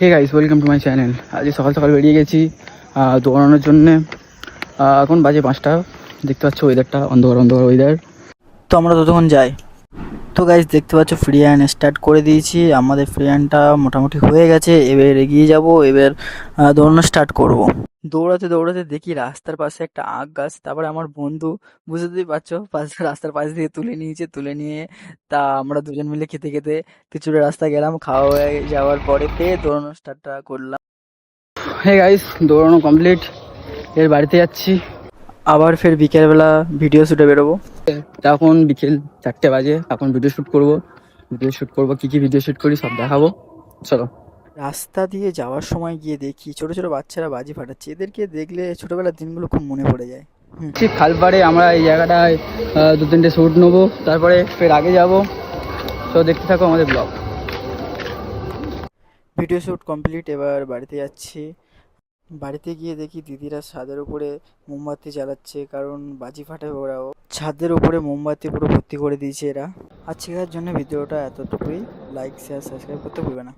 Hey guys, welcome to my channel. আজকে সকাল সকাল বেরিয়ে গেছি দৌড়ানোর জন্যে। এখন বাজে 5টা। দেখতে পাচ্ছ ওয়েদারটা, অন্ধকার অন্ধকার ওয়েদার। তো আমরা ততক্ষণ যাই। তো গাইস দেখতে পাচ্ছ ফ্রি হ্যান্ড স্টার্ট করে দিয়েছি। আমাদের ফ্রি হ্যান্ডটা মোটামুটি হয়ে গেছে। এবার এগিয়ে যাব, এবার দৌড়ানো স্টার্ট করব। দৌড়াতে দৌড়াতে দেখি রাস্তার পাশে একটা আখ গাছ। তারপরে আমার বন্ধু, বুঝতেই পারছো, রাস্তার পাশ দিয়ে তুলে নিয়েছে। তুলে নিয়ে তা আমরা দুজন মিলে খেতে খেতে কিছুটা রাস্তা গেলাম। খাওয়া হয়ে যাওয়ার পরেতে দৌড়ানো স্টার্টটা করলাম। হে গাইস, দৌড়ানো কমপ্লিট। এর বাড়িতে যাচ্ছি। আবার ফের বিকেলবেলা ভিডিও শ্যুটে বেরোবো। এখন বিকেল 4টে বাজে। এখন ভিডিও শ্যুট করবো। কী কী ভিডিও শ্যুট করি সব দেখাবো। চলো। রাস্তা দিয়ে যাওয়ার সময় গিয়ে দেখি ছোট ছোট বাচ্চারা বাজি ফাটাচ্ছে। এদেরকে দেখলে ছোটবেলার দিনগুলো খুব মনে পড়ে যায়। ঠিক খালপাড়ে আমরা এই জায়গাটায় 2-3টে শ্যুট নেবো, তারপরে ফের আগে যাবো। তো দেখতে থাকো আমাদের ব্লগ। ভিডিও শ্যুট কমপ্লিট, এবার বাড়িতে যাচ্ছি। বাড়িতে গিয়ে দেখি দিদিরা ছাদের উপরে মোমবাতি জ্বালাচ্ছে, কারণ বাজি ফাটাবে ওরাও। ছাদের উপরে মোমবাতি পুরো ভর্তি করে দিয়েছে এরা। আজকের জন্য ভিডিওটা এতটুকুই। লাইক, শেয়ার, সাবস্ক্রাইব করতে ভুলবে না।